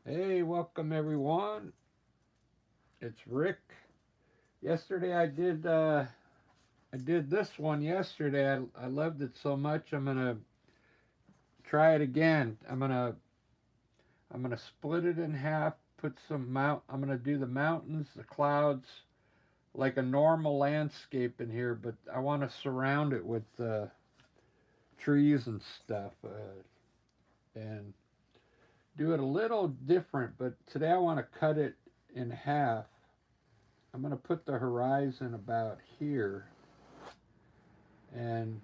Hey, welcome everyone. It's Rick. Yesterday I did this one yesterday. I loved it so much. I'm gonna try it again. I'm gonna split it in half. Put some mount. I'm gonna do the mountains, the clouds, like a normal landscape in here, but I want to surround it with trees and stuff, and do it a little different. But today I want to cut it in half. I'm gonna put the horizon about here, and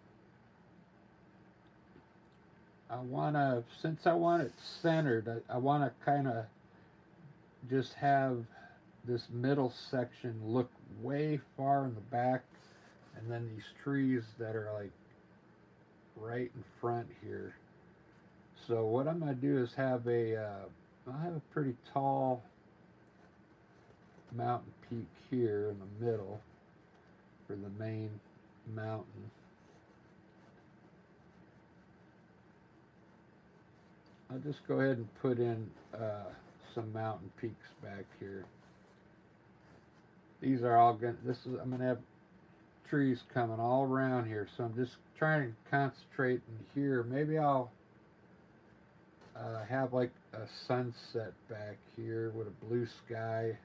since I want it centered, I want to kind of just have this middle section look way far in the back, and then these trees that are like right in front here. So what I'm gonna do is I'll have a pretty tall mountain peak here in the middle for the main mountain. I'll just go ahead and put in some mountain peaks back here. These are all gonna. This is I'm gonna have trees coming all around here, so I'm just trying to concentrate in here. Maybe I'll have like a sunset back here with a blue sky,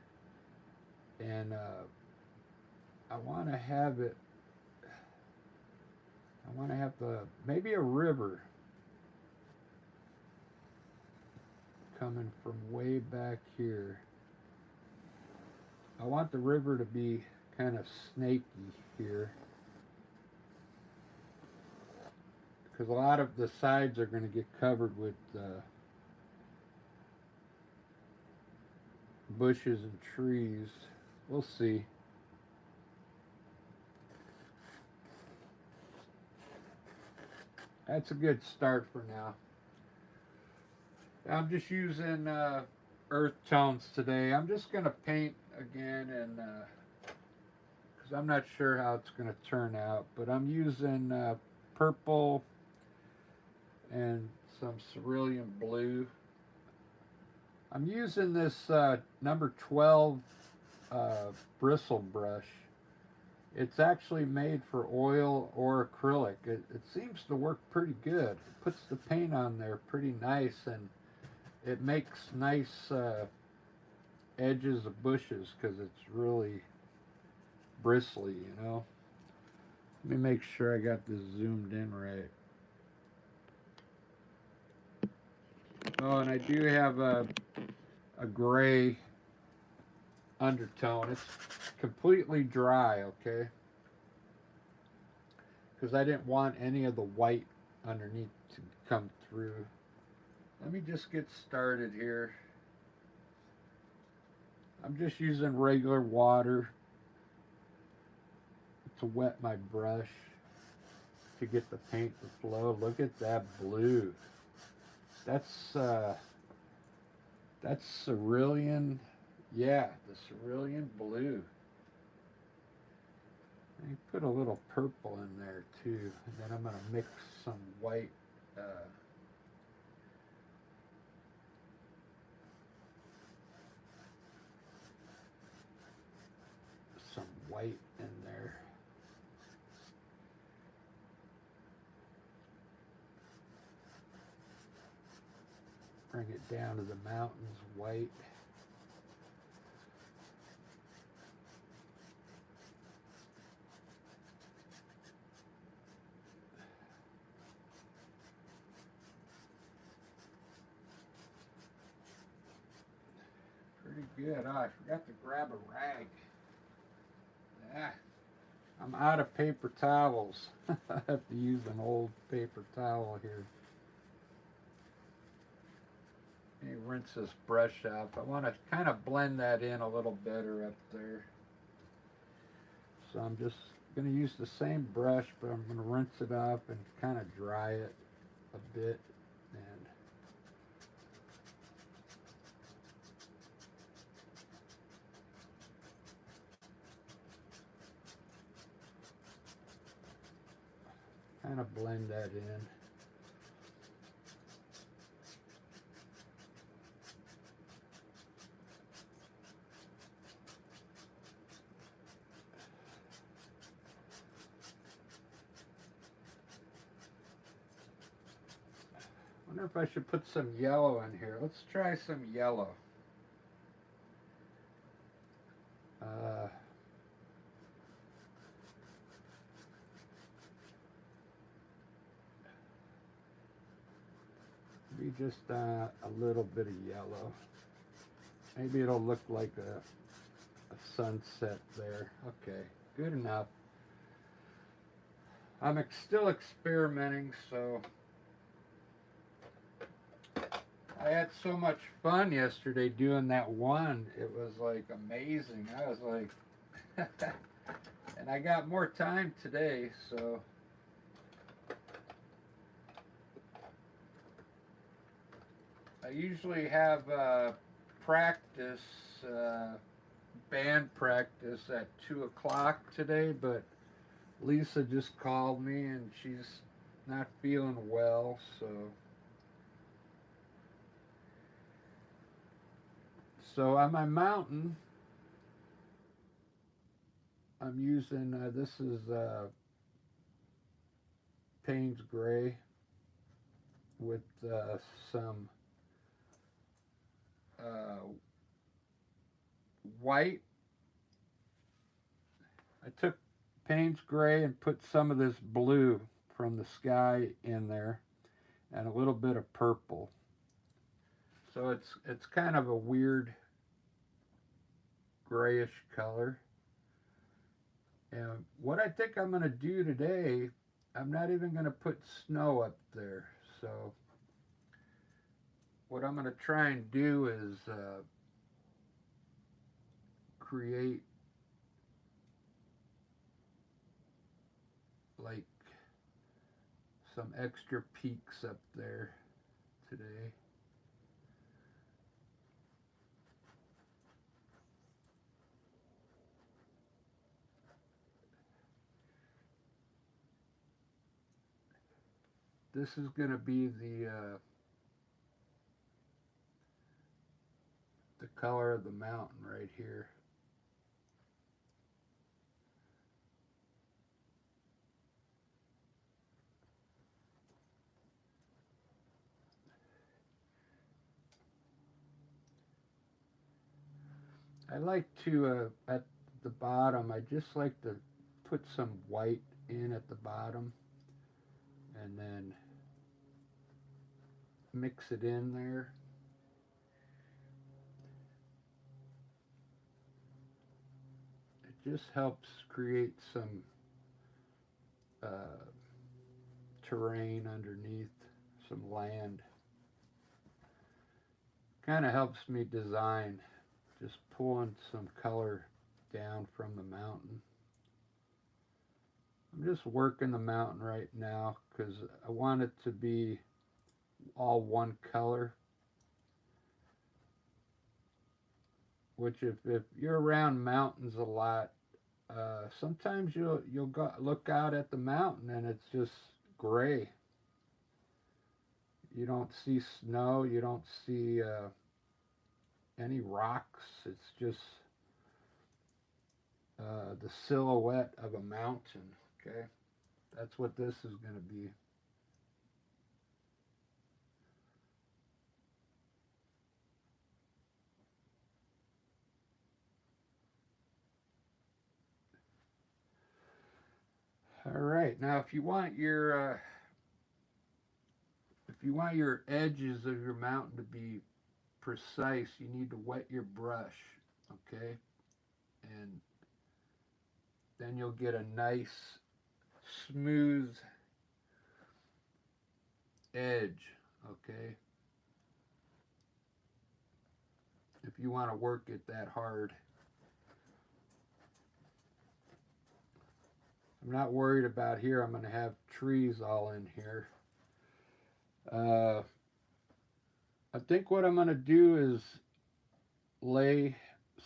and I want to have it. I want to have the maybe a river coming from way back here. I want the river to be kind of snaky here because a lot of the sides are going to get covered with bushes and trees. We'll see. That's a good start for now. I'm just using earth tones today. I'm just going to paint again, and because I'm not sure how it's going to turn out, but I'm using purple and some cerulean blue. I'm using this number 12 bristle brush. It's actually made for oil or acrylic. It seems to work pretty good. It puts the paint on there pretty nice, and it makes nice edges of bushes because it's really bristly, you know. Let me make sure I got this zoomed in right. Oh, and I do have a gray undertone. It's completely dry, okay? Because I didn't want any of the white underneath to come through. Let me just get started here. I'm just using regular water to wet my brush to get the paint to flow. Look at that blue. That's that's cerulean. Yeah, the cerulean blue. I put a little purple in there too, and then I'm gonna mix some white. Some white in there. Bring it down to the mountains white. Pretty good. Oh, I forgot to grab a rag. Ah, I'm out of paper towels. I have to use an old paper towel here. Let me rinse this brush out. I want to kind of blend that in a little better up there. So I'm just going to use the same brush, but I'm going to rinse it off and kind of dry it a bit. And kind of blend that in. wonder if I should put some yellow in here. Let's try some yellow. Uh, maybe just a little bit of yellow. Maybe it'll look like a sunset there. Okay, good enough. I'm still experimenting, so I had so much fun yesterday doing that one. It was like amazing. I was like, and I got more time today, so I usually have practice, band practice at 2 o'clock today, but Lisa just called me and she's not feeling well, so on my mountain, I'm using this is Payne's Gray with some white. I took Payne's Gray and put some of this blue from the sky in there and a little bit of purple. So it's kind of a weird grayish color. And what I think I'm going to do today, I'm not even going to put snow up there. So what I'm going to try and do is create like some extra peaks up there today. This is going to be the color of the mountain right here. I like to, at the bottom, I just like to put some white in at the bottom and then mix it in there. It just helps create some terrain underneath, some land. Kind of helps me design, just pulling some color down from the mountain. I'm just working the mountain right now because I want it to be all one color. Which if you're around mountains a lot, sometimes you'll go, look out at the mountain and it's just gray. You don't see snow. You don't see any rocks. It's just the silhouette of a mountain. Okay, that's what this is going to be. All right, now if you want your edges of your mountain to be precise, you need to wet your brush, okay? And then you'll get a nice smooth edge, okay? If you want to work it that hard. I'm not worried about here. I'm going to have trees all in here. I think what I'm going to do is lay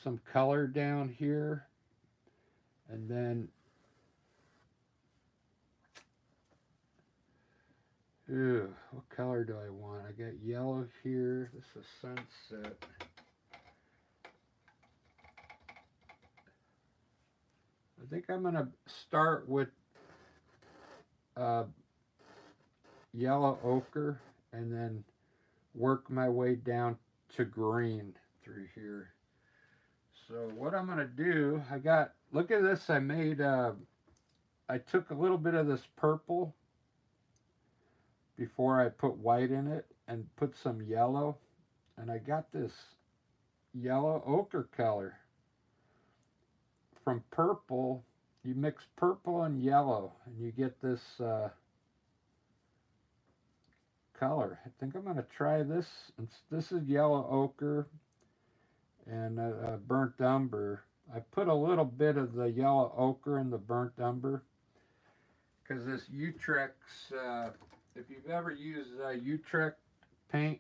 some color down here and then what color do I want? I got yellow here. This is sunset. I think I'm going to start with yellow ochre and then work my way down to green through here. So what I'm gonna do, look at this. I took a little bit of this purple before I put white in it and put some yellow, and I got this yellow ochre color. From purple, you mix purple and yellow, and you get this color. I think I'm going to try this. This is yellow ochre and burnt umber. I put a little bit of the yellow ochre in the burnt umber because this Utrecht, if you've ever used Utrecht paint,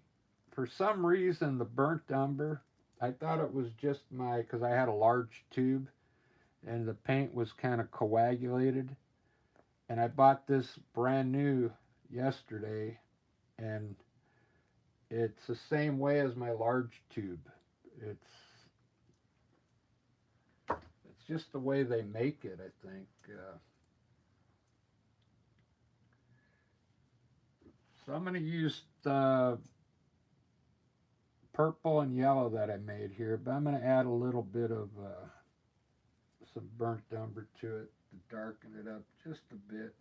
for some reason the burnt umber, I thought it was just because I had a large tube and the paint was kind of coagulated. And I bought this brand new yesterday, and it's the same way as my large tube. It's just the way they make it, I think. So I'm going to use the purple and yellow that I made here, but I'm going to add a little bit of some burnt umber to it to darken it up just a bit.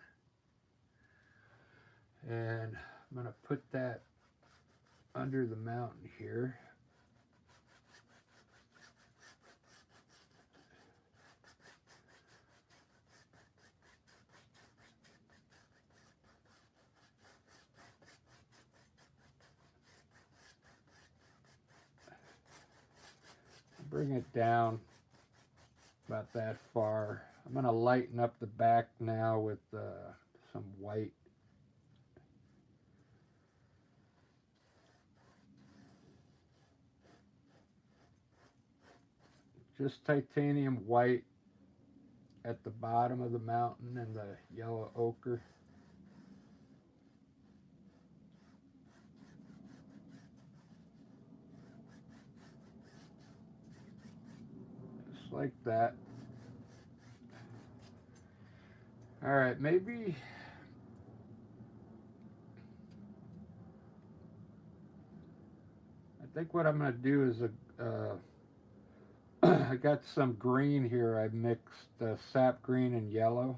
And I'm going to put that under the mountain here. Bring it down about that far. I'm going to lighten up the back now with some white. Just titanium white at the bottom of the mountain and the yellow ochre. Just like that. All right, maybe I think what I'm going to do is I got some green here. I mixed sap green and yellow.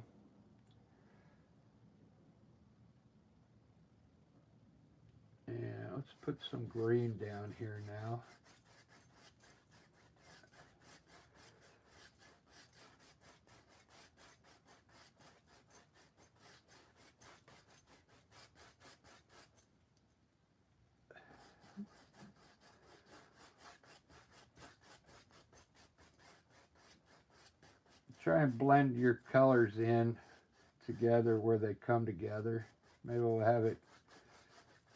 And let's put some green down here now. Try and blend your colors in together where they come together. Maybe we'll have it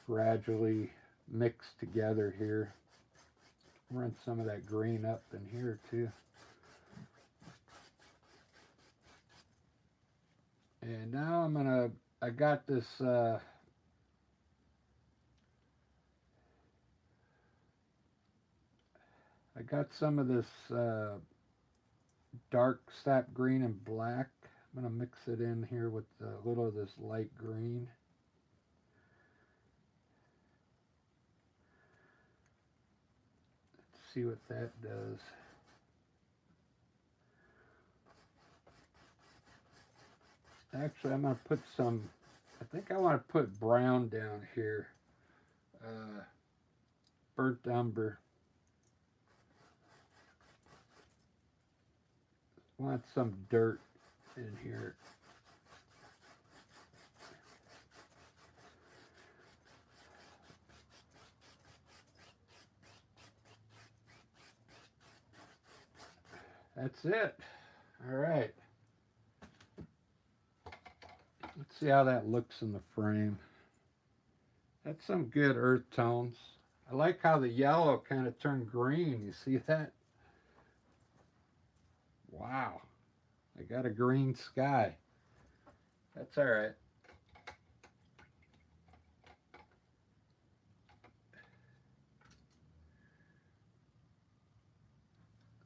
gradually mixed together here. Run some of that green up in here too. And now I got this I got some of this dark sap green and black. I'm going to mix it in here with a little of this light green. Let's see what that does. Actually, I'm going to put I think I want to put brown down here. Burnt umber. I want some dirt in here. That's it. All right. Let's see how that looks in the frame. That's some good earth tones. I like how the yellow kind of turned green. You see that? Wow. I got a green sky. That's all right.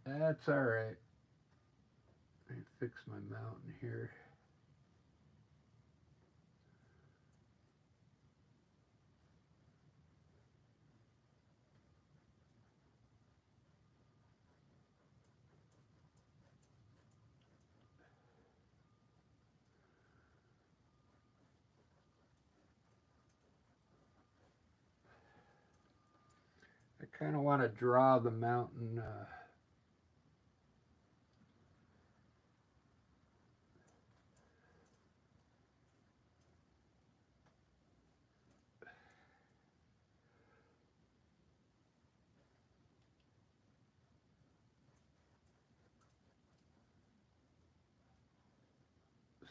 That's all right. Let me fix my mountain here. kind of want to draw the mountain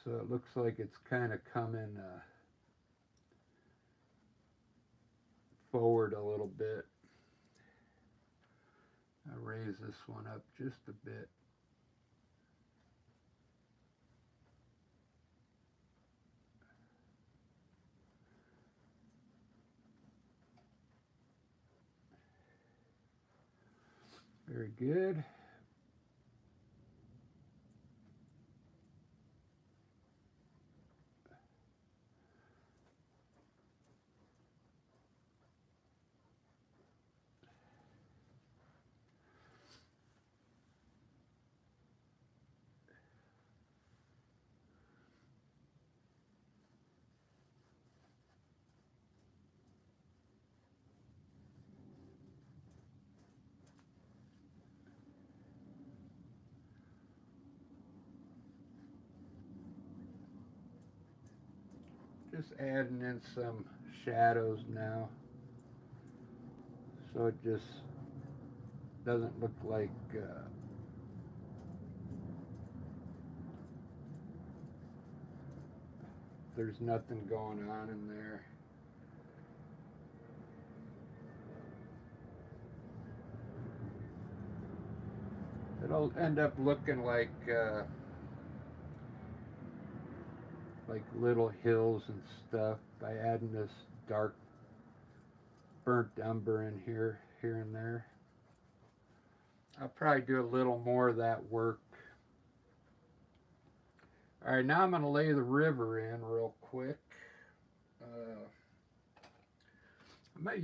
so it looks like it's kind of coming forward a little bit. I'll raise this one up just a bit. Very good. Just adding in some shadows now, so it just doesn't look like there's nothing going on in there. It'll end up looking like little hills and stuff by adding this dark burnt umber in here and there. I'll probably do a little more of that work. All right, now I'm going to lay the river in real quick. I might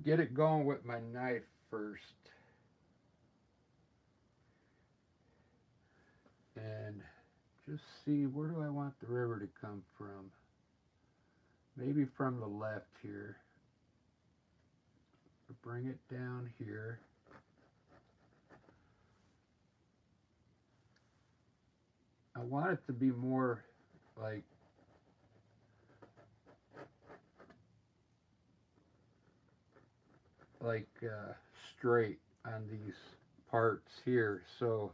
get it going with my knife first. And just see, where do I want the river to come from? Maybe from the left here. Bring it down here. I want it to be more like straight on these parts here. So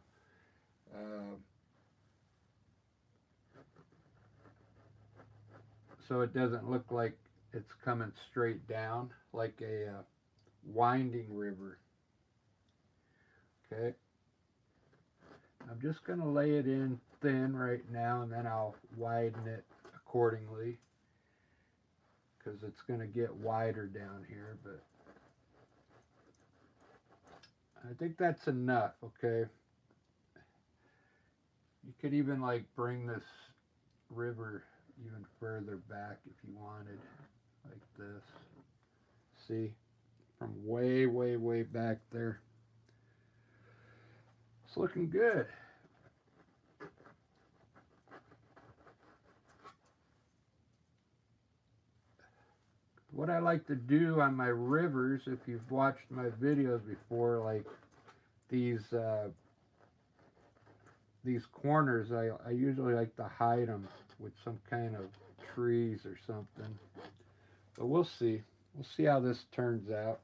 so it doesn't look like it's coming straight down like a winding river. Okay. I'm just going to lay it in thin right now, and then I'll widen it accordingly, because it's going to get wider down here, but I think that's enough. Okay. You could even like bring this river even further back if you wanted, like this. See, from way, way, way back there. It's looking good. What I like to do on my rivers, if you've watched my videos before, like these corners, I usually like to hide them with some kind of trees or something. But we'll see. We'll see how this turns out.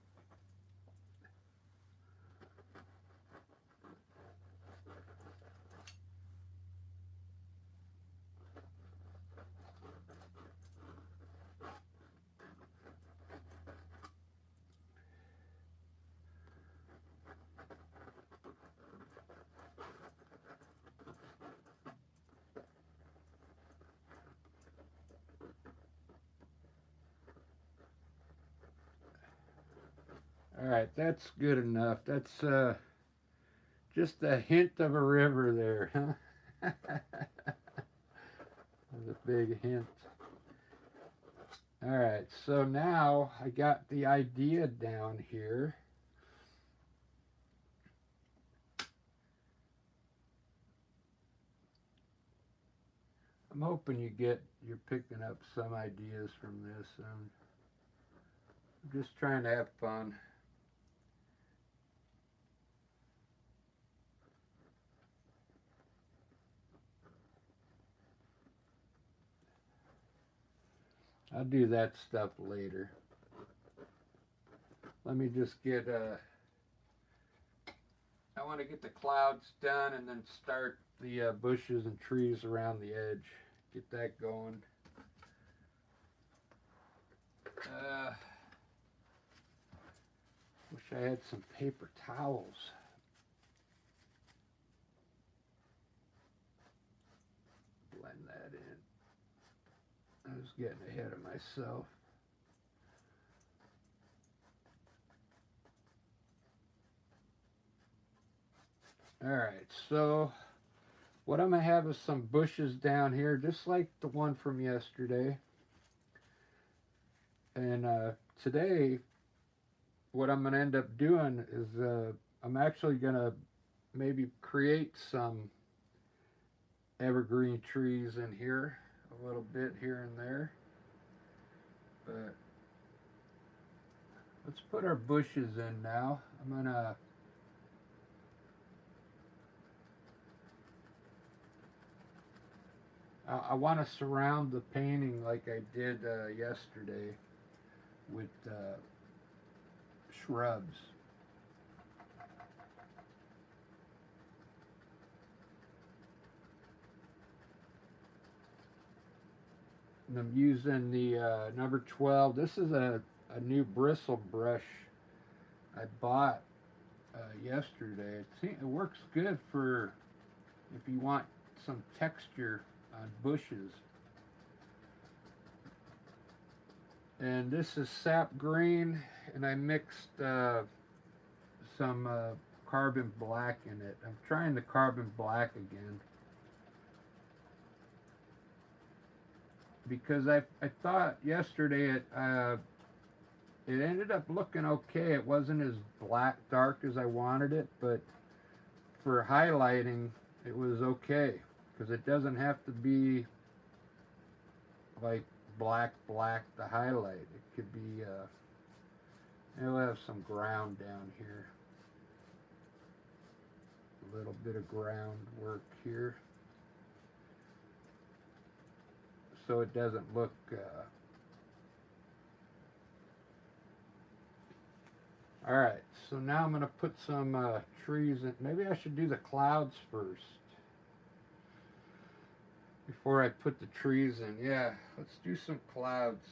All right, that's good enough. That's just a hint of a river there, huh? That's a big hint. All right, so now I got the idea down here. I'm hoping you're picking up some ideas from this. I'm just trying to have fun. I'll do that stuff later. Let me just get I want to get the clouds done and then start the bushes and trees around the edge. Get that going. Wish I had some paper towels. Blend that in. I was getting ahead of myself. Alright, so what I'm going to have is some bushes down here, just like the one from yesterday. And today, what I'm going to end up doing is I'm actually going to maybe create some evergreen trees in here, a little bit here and there. But let's put our bushes in now. I'm going to I want to surround the painting like I did yesterday with shrubs. And I'm using the number 12. This is a new bristle brush I bought yesterday. It works good for if you want some texture on bushes. And this is sap green, and I mixed some carbon black in it. I'm trying the carbon black again because I thought yesterday it ended up looking okay. It wasn't as dark as I wanted it, but for highlighting it was okay because it doesn't have to be like black to highlight. It could be it'll have some ground down here, a little bit of ground work here, so it doesn't look alright, so now I'm going to put some trees in. Maybe I should do the clouds first before I put the trees in. Yeah, let's do some clouds.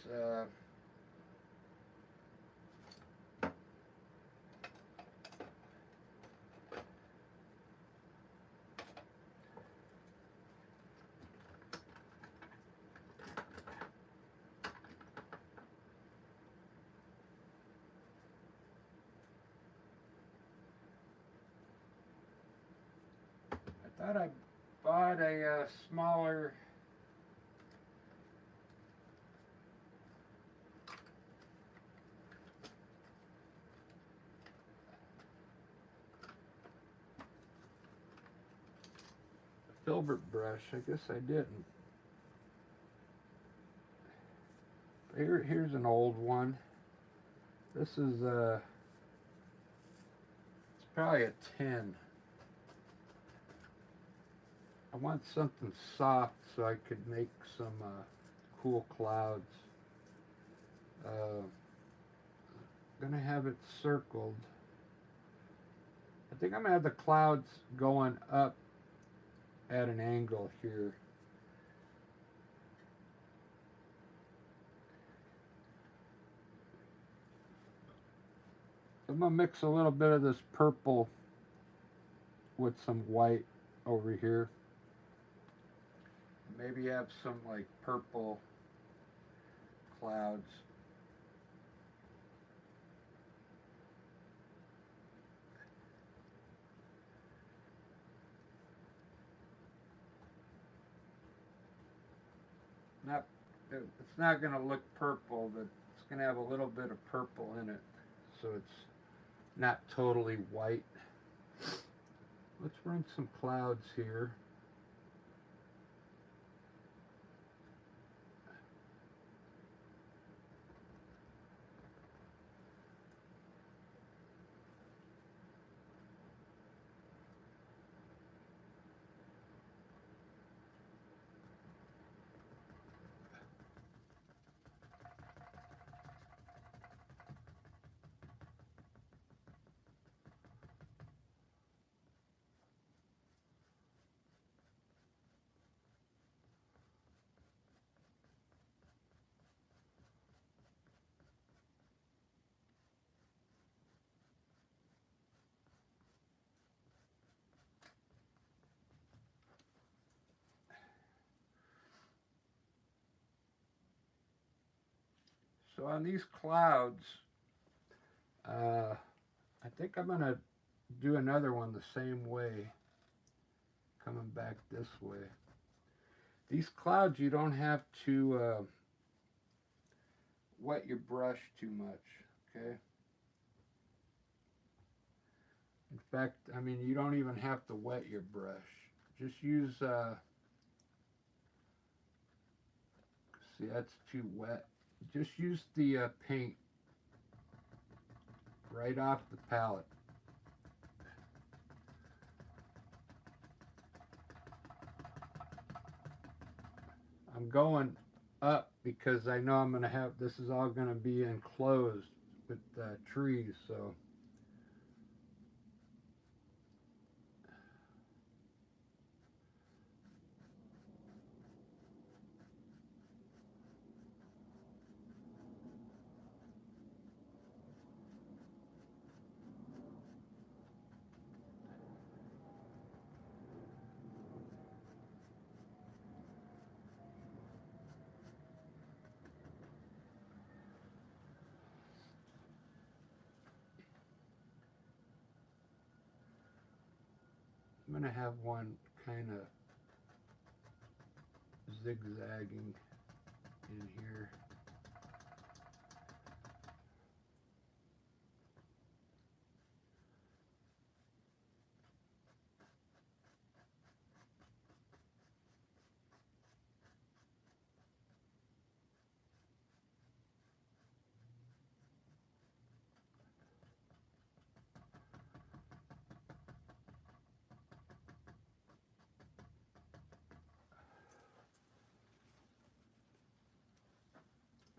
I thought I bought a smaller filbert brush. I guess I didn't. Here's an old one. This is it's probably a 10. I want something soft so I could make some cool clouds. Gonna have it circled. I think I'm gonna have the clouds going up at an angle here. I'm gonna mix a little bit of this purple with some white over here. Maybe have some like purple clouds. It's not going to look purple, but it's going to have a little bit of purple in it, so it's not totally white. Let's run some clouds here. So on these clouds, I think I'm gonna do another one the same way, coming back this way. These clouds, you don't have to wet your brush too much, okay? In fact, I mean, you don't even have to wet your brush. Just use, see, that's too wet. Just use the paint right off the palette. I'm going up because I know I'm going to have, this is all going to be enclosed with trees, so. I'm going to have one kind of zigzagging in here.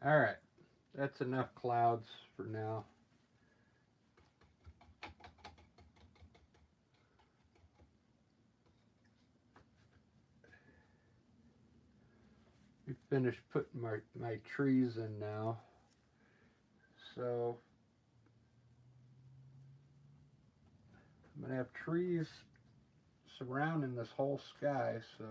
All right, that's enough clouds for now. We finished putting my trees in now. So I'm going to have trees surrounding this whole sky, so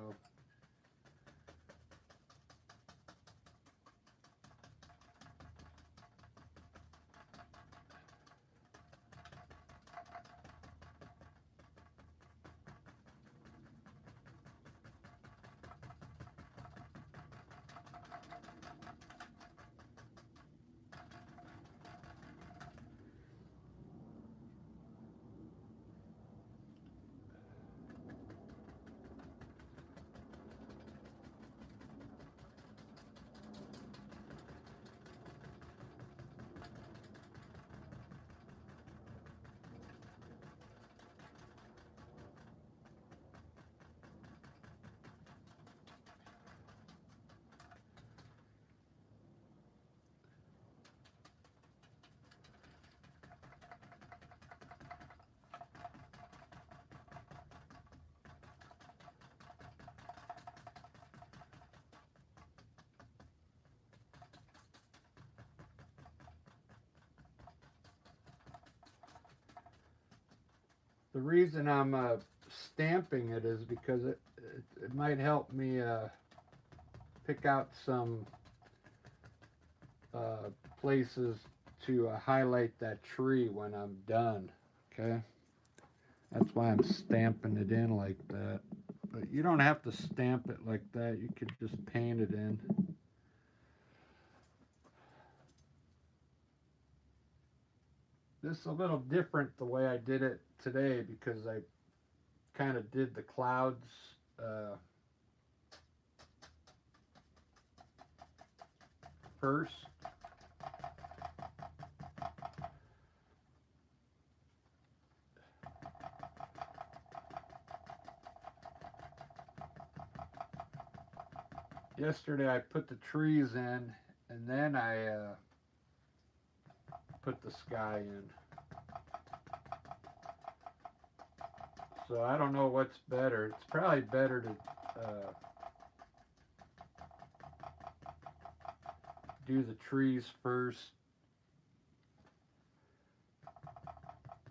the reason I'm stamping it is because it might help me pick out some places to highlight that tree when I'm done. Okay, that's why I'm stamping it in like that. But you don't have to stamp it like that. You could just paint it in. This is a little different the way I did it today because I kind of did the clouds first. Yesterday I put the trees in and then I put the sky in. So I don't know what's better. It's probably better to do the trees first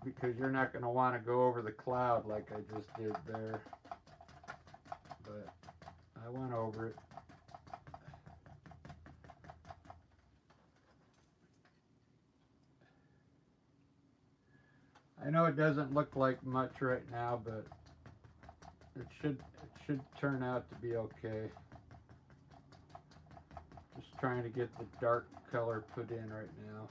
because you're not going to want to go over the cloud like I just did there. But I went over it. I know it doesn't look like much right now, but it should turn out to be okay. Just trying to get the dark color put in right now.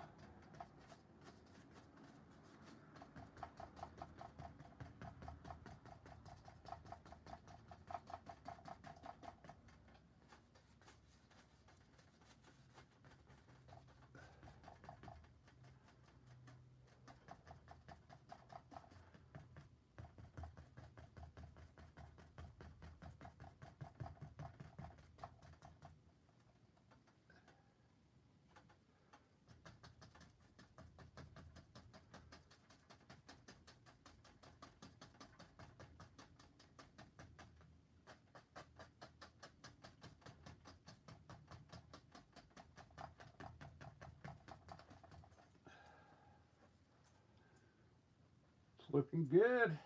It's looking good.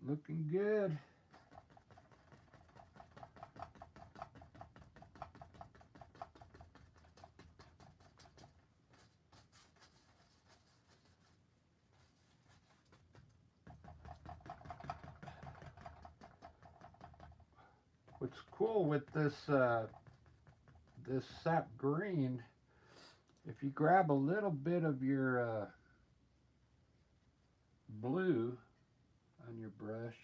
Looking good. What's cool with this this sap green, if you grab a little bit of your blue on your brush,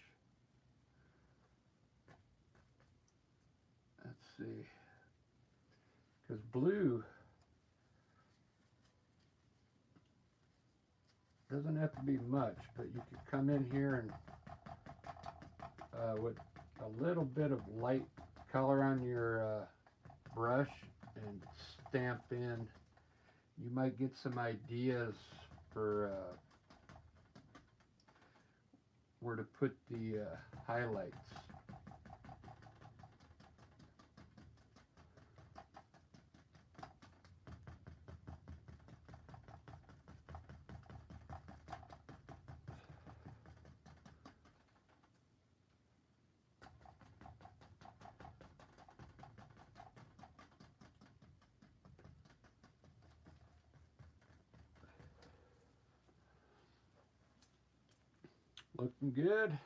let's see, because blue doesn't have to be much, but you could come in here and with a little bit of light color on your brush and stamp in, you might get some ideas for where to put the highlights. Looking good.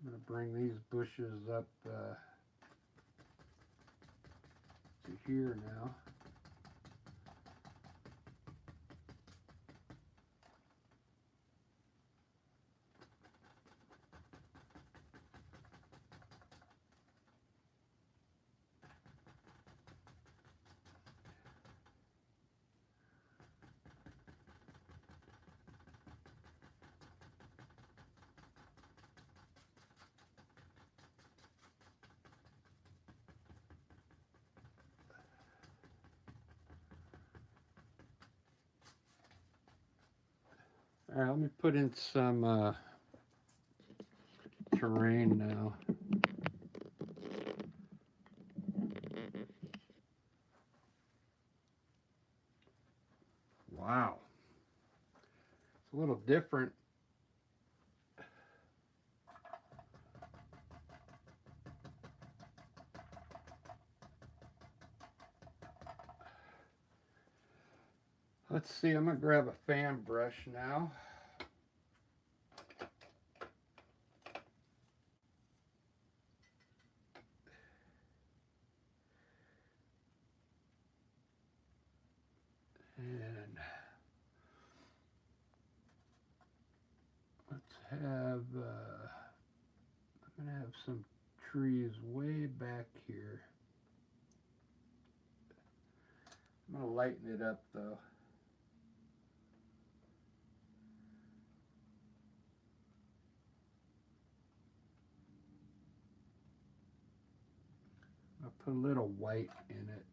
I'm going to bring these bushes up to here now. All right, let me put in some terrain now. Wow. It's a little different. Let's see, I'm going to grab a fan brush now. And let's have, I'm going to have some trees way back here. I'm going to lighten it up though. I'll put a little white in it.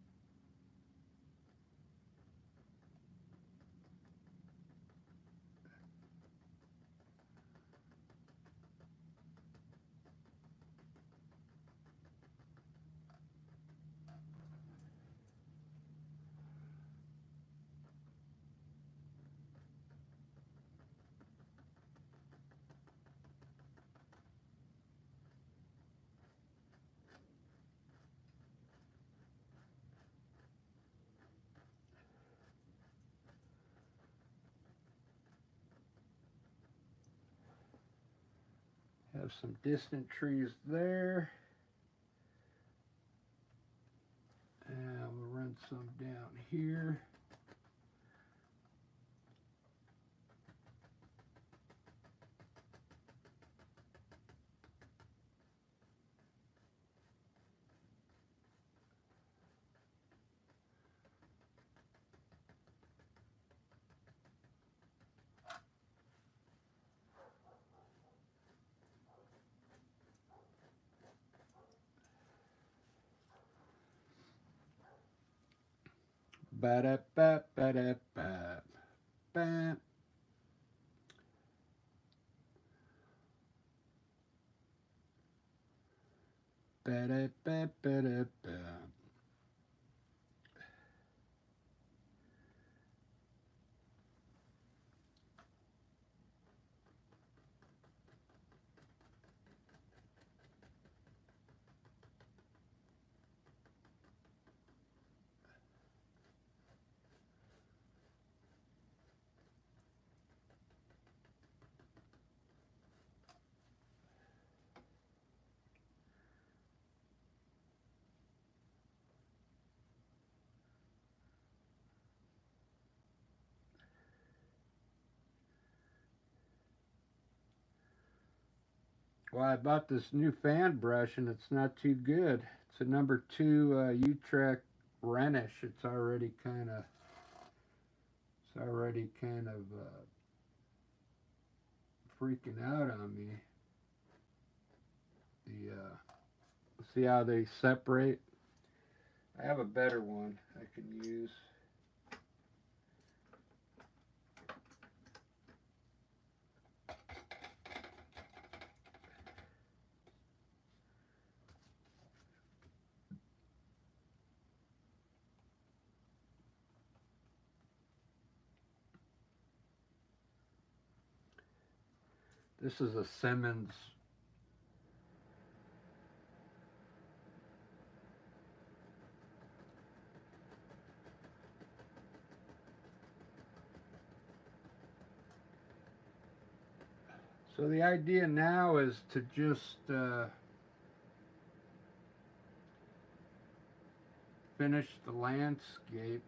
Have some distant trees there. And we'll run some down here. Ba-da-ba-ba-da-ba. Ba. Ba-da-ba-ba-da-ba. Well, I bought this new fan brush and it's not too good. It's a number 2 Utrecht Rhenish. It's already kind of freaking out on me. See how they separate? I have a better one I can use. This is a Simmons. So the idea now is to just finish the landscape.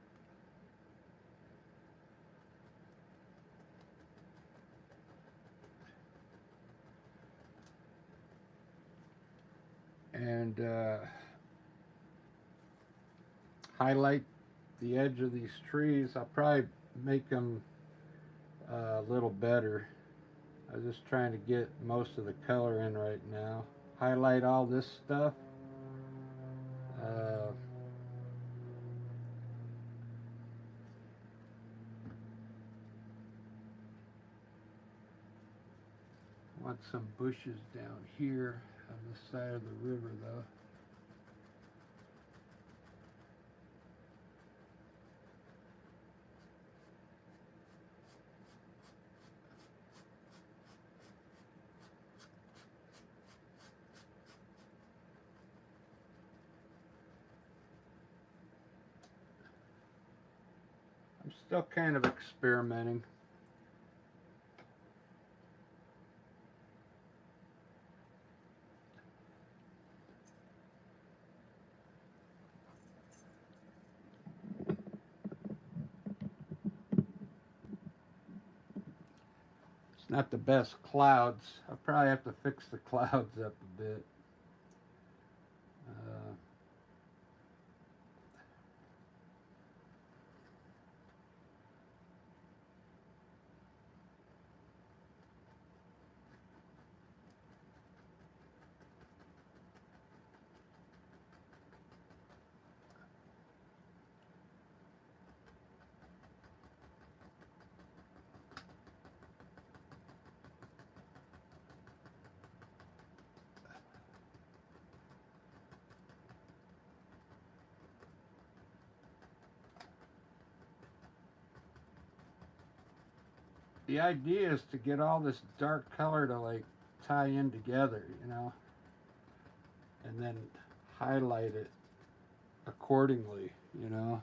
And highlight the edge of these trees. I'll probably make them a little better. I'm just trying to get most of the color in right now. Highlight all this stuff. Want some bushes down here on the side of the river though. I'm still kind of experimenting. It's not the best clouds. I'll probably have to fix the clouds up a bit. The idea is to get all this dark color to like tie in together, you know, and then highlight it accordingly, you know.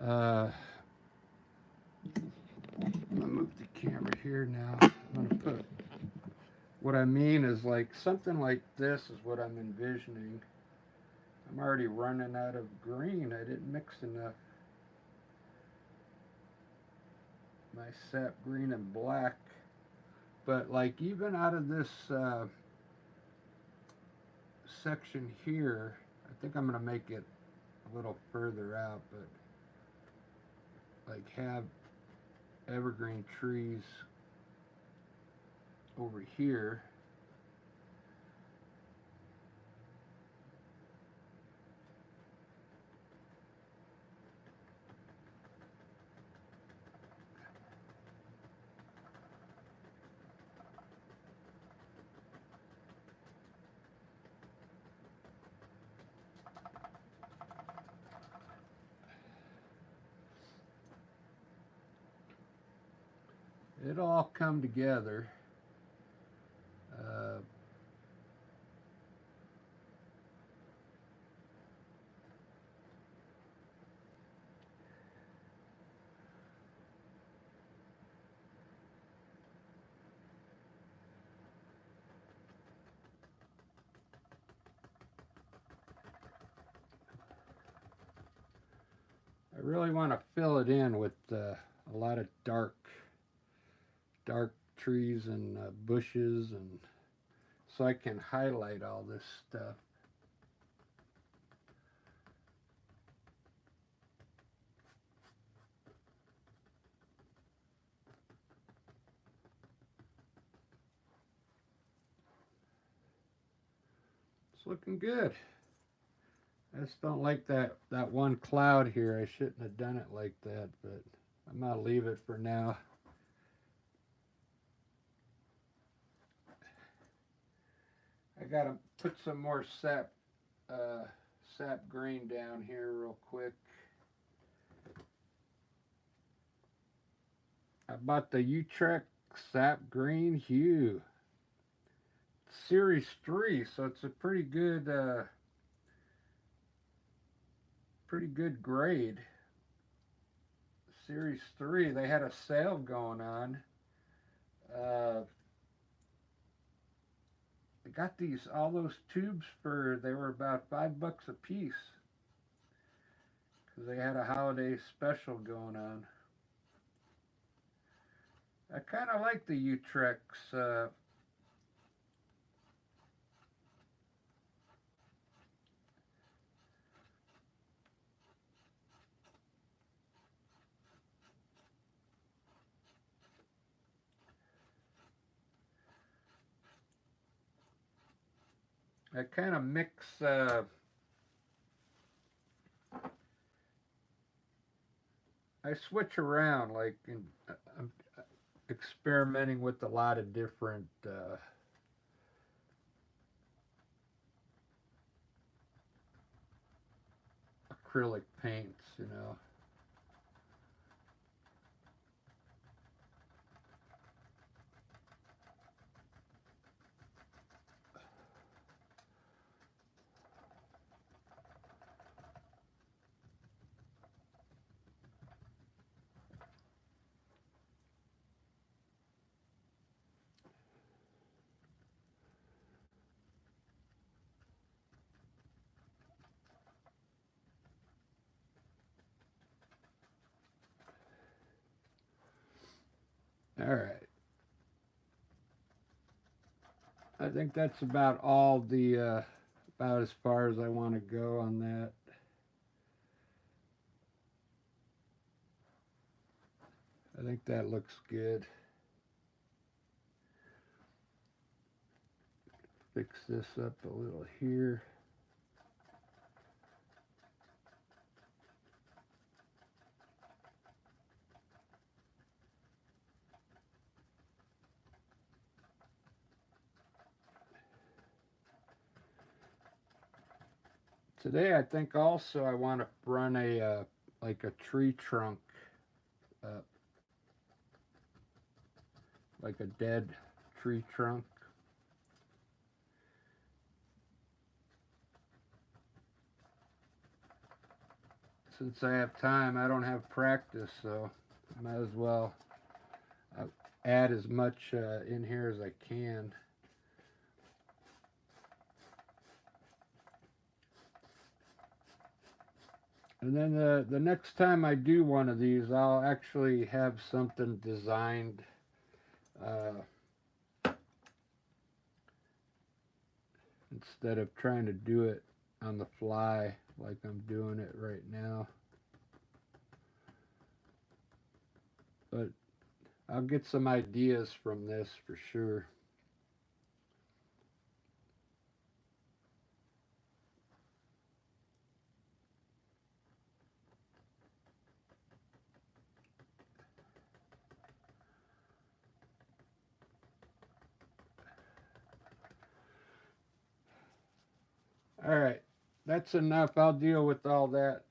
I'm gonna move the camera here now. I'm gonna put what I mean is like something like this is what I'm envisioning. I'm already running out of green. I didn't mix enough. My sap green and black. But like even out of this section here, I think I'm gonna make it a little further out, but like have evergreen trees over here. It'll all come together. Uh, I really want to fill it in with a lot of dark trees and bushes, and so I can highlight all this stuff. It's looking good. I just don't like that one cloud here. I shouldn't have done it like that, but I'm gonna leave it for now. I gotta put some more sap green down here real quick. I bought the Utrecht sap green hue series 3, so it's a pretty good grade. Series 3, they had a sale going on. Uh, I got all those tubes they were about $5 a piece because they had a holiday special going on. I kind of like the Utrecht's. I kind of mix. I switch around, I'm experimenting with a lot of different acrylic paints, you know. All right. I think that's about all about as far as I want to go on that. I think that looks good. Fix this up a little here. Today, I think also I want to run like a tree trunk, uh, like a dead tree trunk. Since I have time, I don't have practice, so I might as well add as much in here as I can. And then the next time I do one of these, I'll actually have something designed uh, instead of trying to do it on the fly like I'm doing it right now. But I'll get some ideas from this for sure. All right, that's enough. I'll deal with all that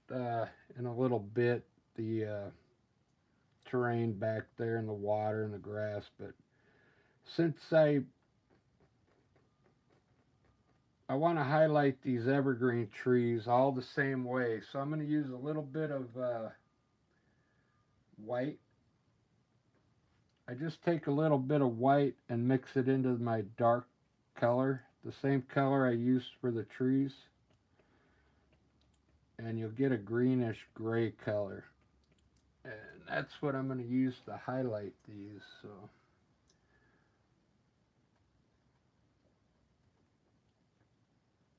in a little bit. The terrain back there and the water and the grass. But since I want to highlight these evergreen trees all the same way, so I'm going to use a little bit of white. I just take a little bit of white and mix it into my dark color, the same color I used for the trees, and you'll get a greenish gray color. And that's what I'm going to use to highlight these. So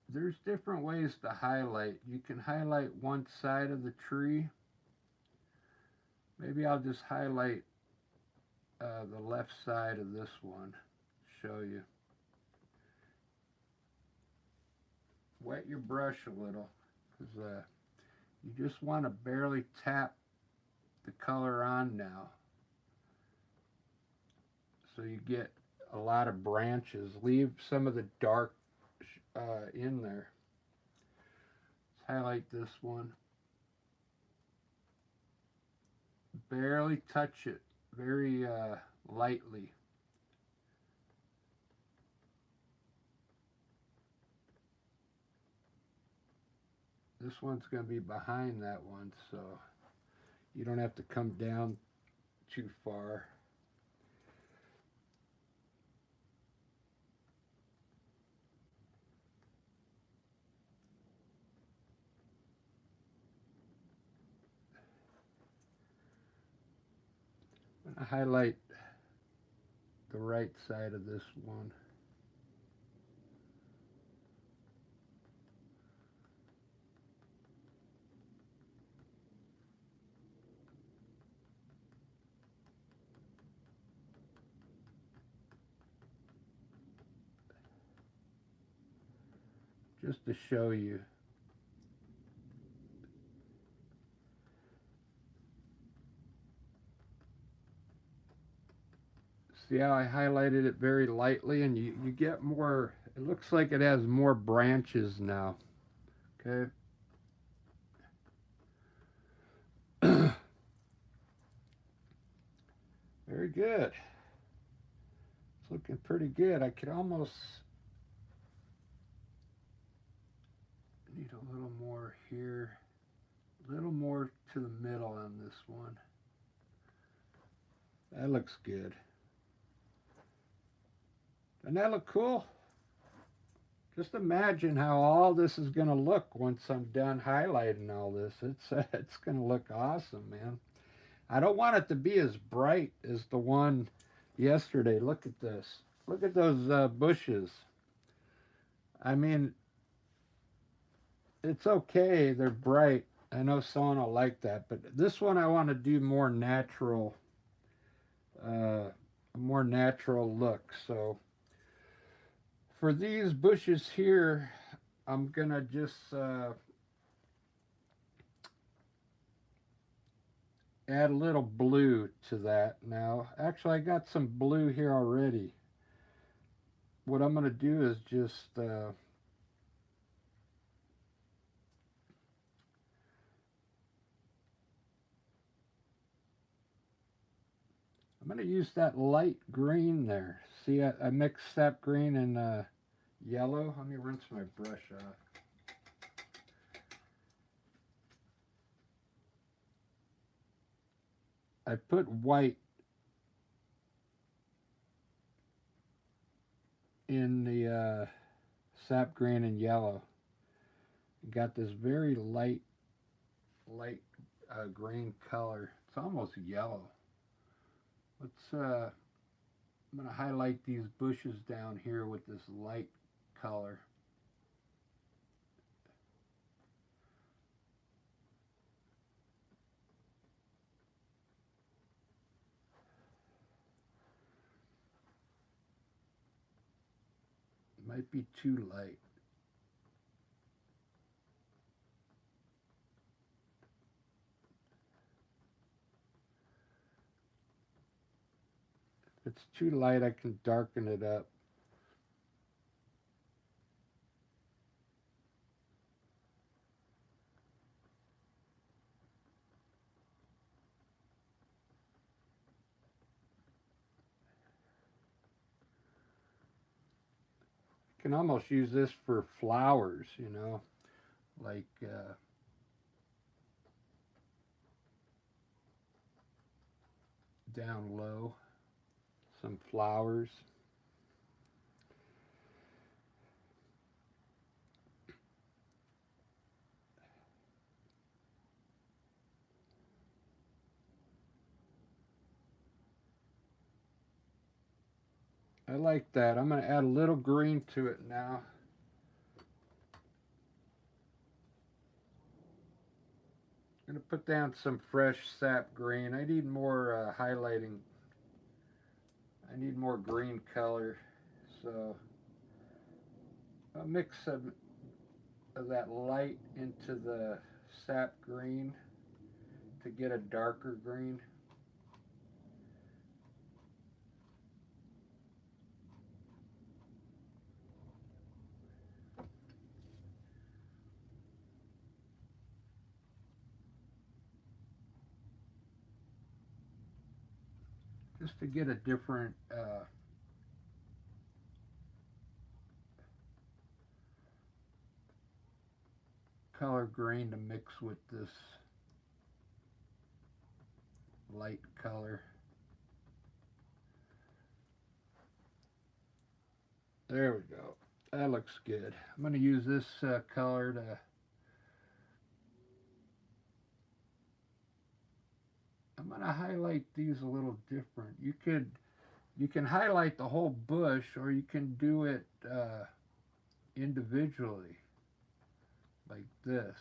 there's different ways to highlight. You can highlight one side of the tree. Maybe I'll just highlight the left side of this one. Show you. Wet your brush a little, because you just want to barely tap the color on now, so you get a lot of branches. Leave some of the dark in there. Let's highlight this one. Barely touch it, very lightly. This one's going to be behind that one, so you don't have to come down too far. I'm going to highlight the right side of this one. Just to show you. See how I highlighted it very lightly, and you get more, it looks like it has more branches now. Okay. Very good. It's looking pretty good. I could almost need a little more here, a little more to the middle on this one. That looks good. Doesn't that look cool? Just imagine how all this is going to look once I'm done highlighting all this. It's going to look awesome, man. I don't want it to be as bright as the one yesterday. Look at this. Look at those bushes. I mean, it's okay. They're bright. I know someone will like that, but this one I want to do more natural, a more natural look. So for these bushes here, I'm gonna just add a little blue to that. Now, actually, I got some blue here already. What I'm gonna do is just I'm going to use that light green there. See, I mixed sap green and yellow. Let me rinse my brush off. I put white in the sap green and yellow. Got this very light light green color. It's almost yellow. I'm going to highlight these bushes down here with this light color. It might be too light. If it's too light, I can darken it up. You can almost use this for flowers, you know, like down low, some flowers. I like that. I'm going to add a little green to it now. I'm going to put down some fresh sap green. I need more highlighting. I need more green color. So I'll mix some of that light into the sap green to get a darker green. Just to get a different color green to mix with this light color. There we go. That looks good. I'm going to use this color to I'm going to highlight these a little different. You can highlight the whole bush, or you can do it individually like this.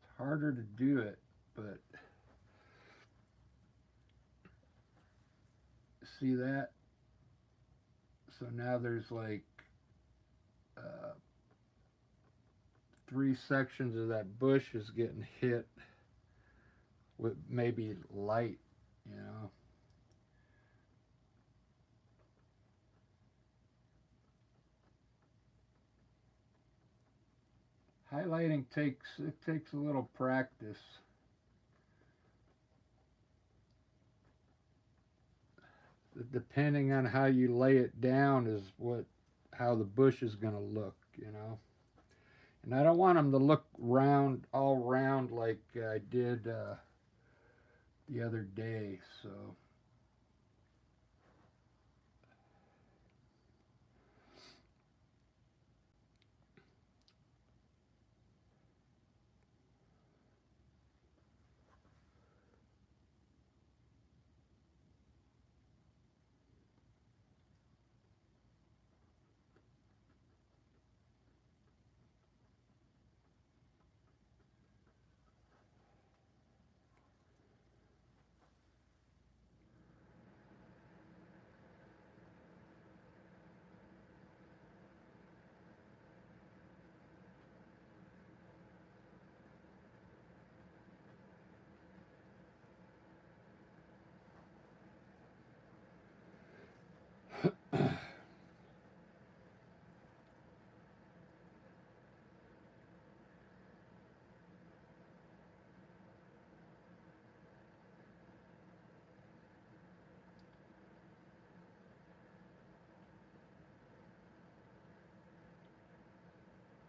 It's harder to do it, but see that? So now there's like 3 sections of that bush is getting hit with maybe light, you know. Highlighting takes a little practice. Depending on how you lay it down is how the bush is going to look, you know. And I don't want them to look all round like I did the other day. So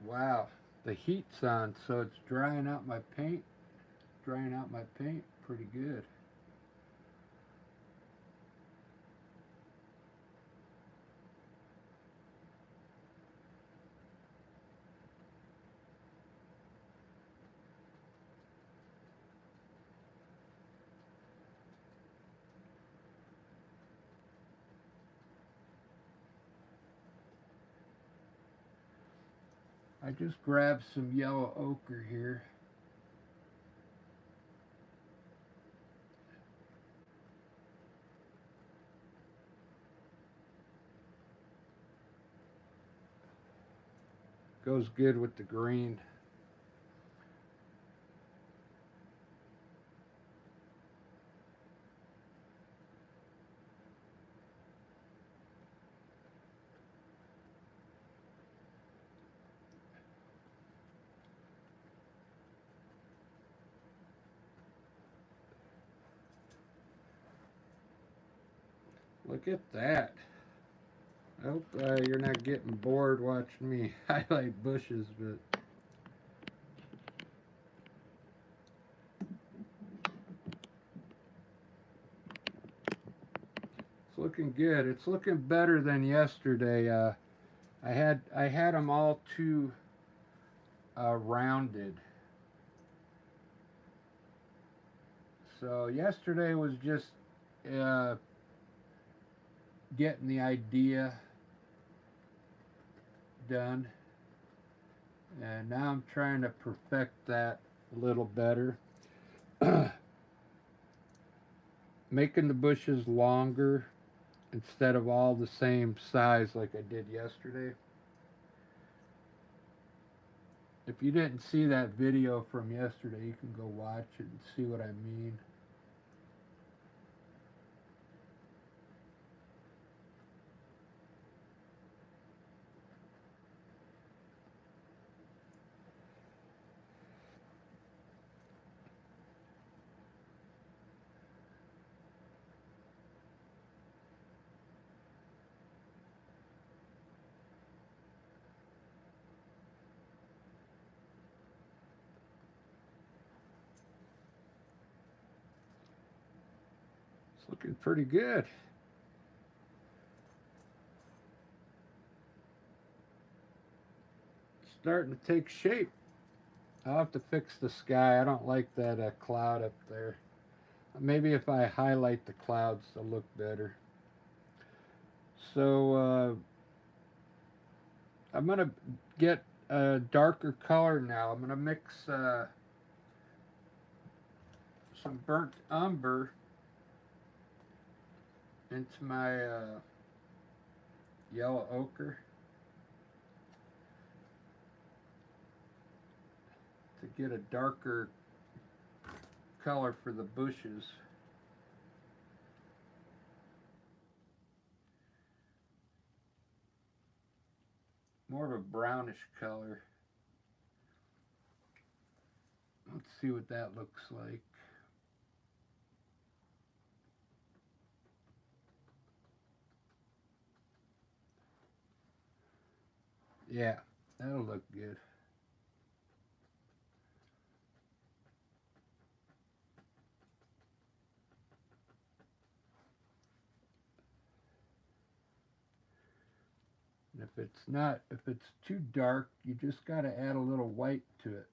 wow, the heat's on, so it's drying out my paint. Drying out my paint pretty good. I just grabbed some yellow ochre here. Goes good with the green. Look at that. I hope you're not getting bored watching me highlight bushes, but it's looking good. It's looking better than yesterday. I had them all too rounded. So yesterday was just uh, getting the idea done, and now I'm trying to perfect that a little better. Making the bushes longer instead of all the same size like I did yesterday. If you didn't see that video from yesterday, you can go watch it and see what I mean. It's looking pretty good. It's starting to take shape. I'll have to fix the sky. I don't like that cloud up there. Maybe if I highlight the clouds, they'll look better. So I'm going to get a darker color now. I'm going to mix some burnt umber into my yellow ochre to get a darker color for the bushes. More of a brownish color. Let's see what that looks like. Yeah, that'll look good. And if it's too dark, you just got to add a little white to it.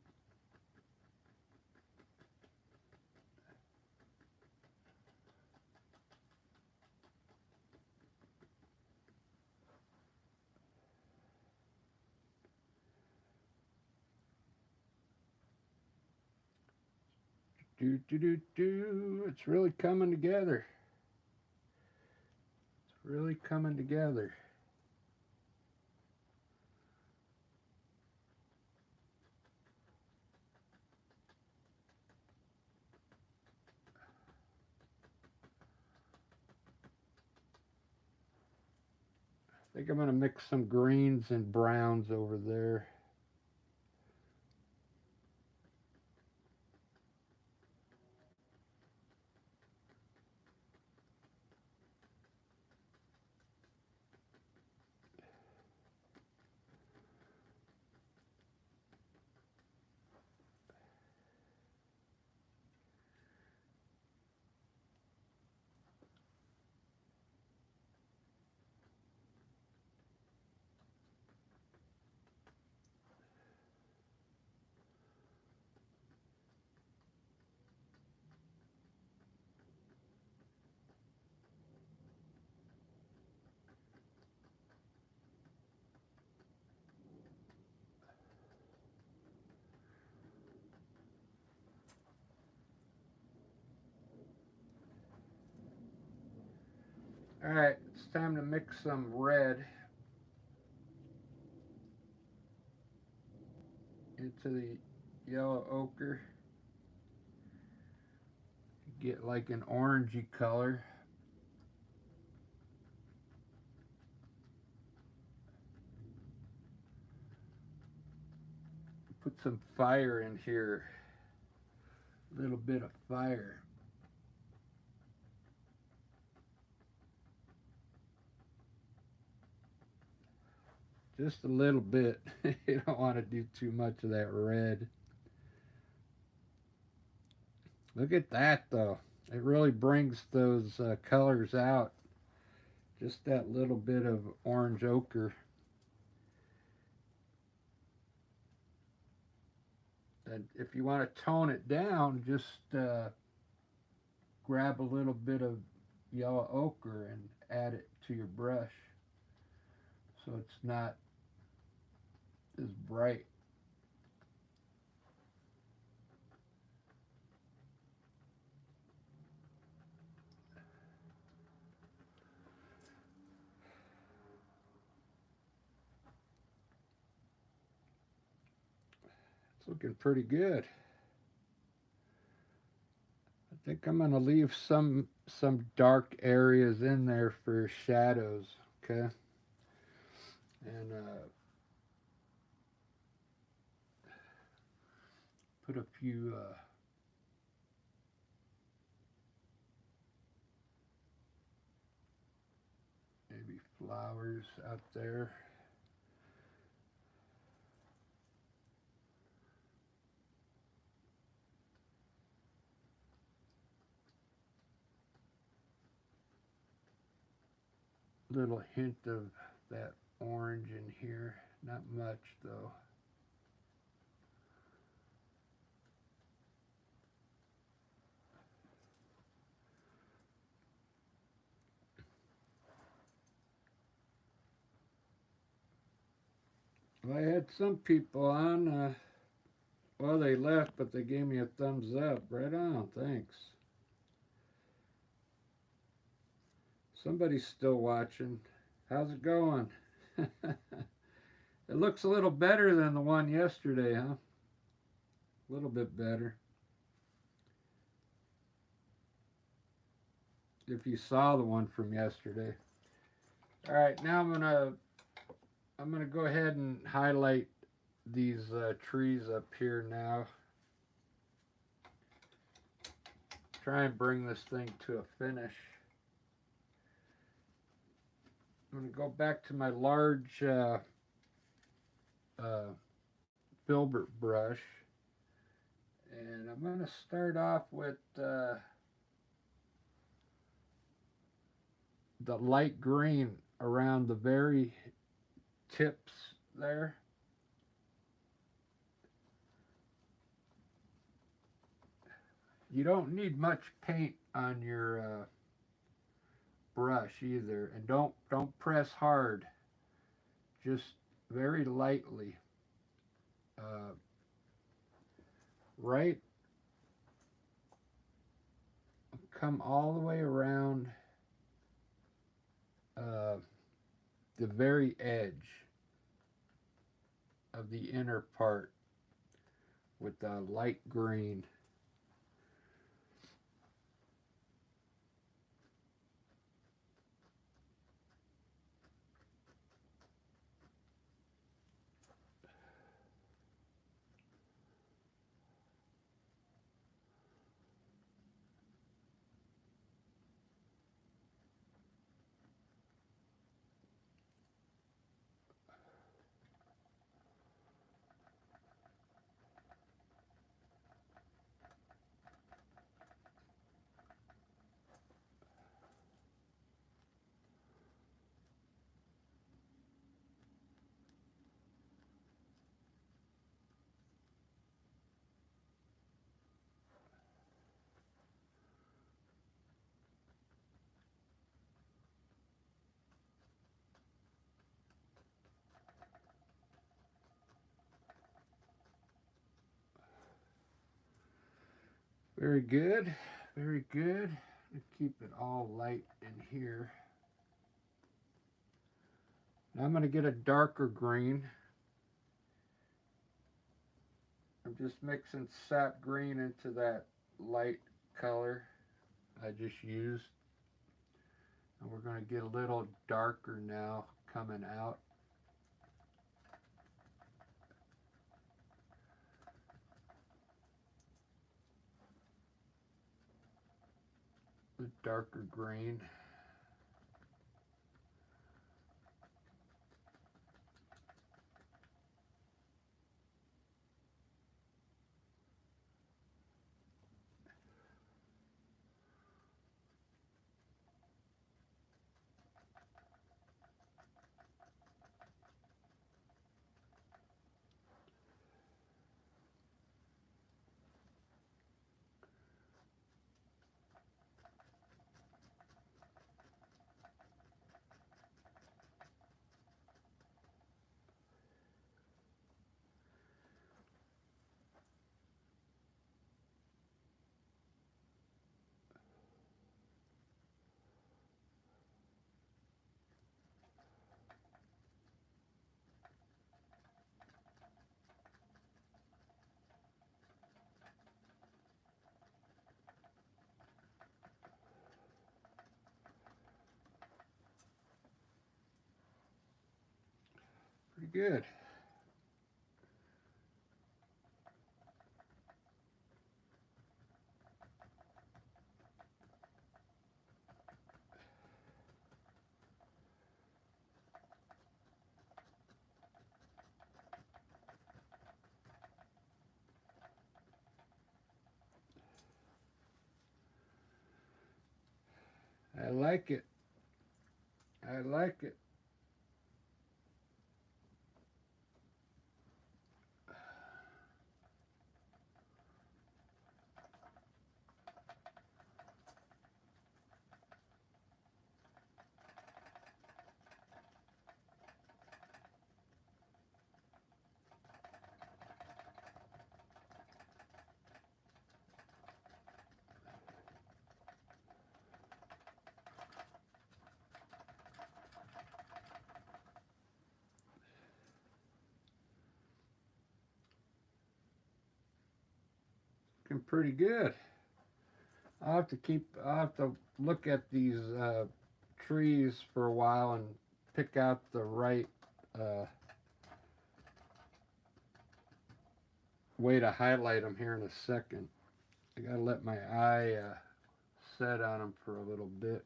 Do do do do. It's really coming together. It's really coming together. I think I'm going to mix some greens and browns over there. Alright, it's time to mix some red into the yellow ochre. Get like an orangey color. Put some fire in here. A little bit of fire. Just a little bit. You don't want to do too much of that red. Look at that though. It really brings those colors out. Just that little bit of orange ochre. And if you want to tone it down, just grab a little bit of yellow ochre and add it to your brush so it's not as bright. It's looking pretty good. I think I'm gonna leave some dark areas in there for shadows, okay? And put a few maybe flowers out there. Little hint of that orange in here. Not much though. Well, I had some people on. Well, they left, but they gave me a thumbs up. Right on, thanks. Somebody's still watching. How's it going? It looks a little better than the one yesterday, huh? A little bit better. If you saw the one from yesterday. All right, now I'm gonna go ahead and highlight these trees up here now. Try and bring this thing to a finish. I'm gonna go back to my large filbert brush, and I'm gonna start off with the light green around the very tips there. You don't need much paint on your brush either, and don't press hard. Just very lightly. Right, come all the way around the very edge of the inner part with the light green. Very good, very good. Keep it all light in here. Now I'm going to get a darker green. I'm just mixing sap green into that light color I just used. And we're going to get a little darker now coming out. The darker green. Pretty good. I like it. I like it. Looking pretty good. I'll have to look at these trees for a while and pick out the right uh, way to highlight them here in a second. I gotta let my eye set on them for a little bit.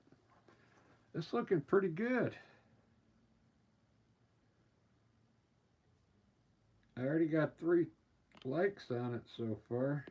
It's looking pretty good. I already got 3 likes on it so far.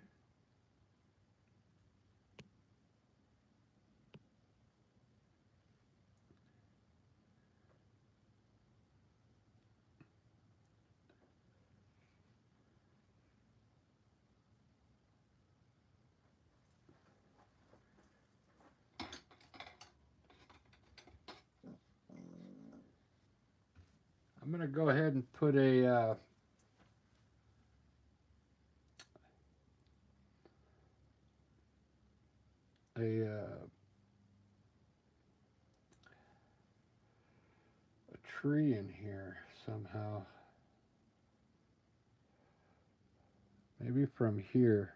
I'm gonna go ahead and put a tree in here somehow. Maybe from here.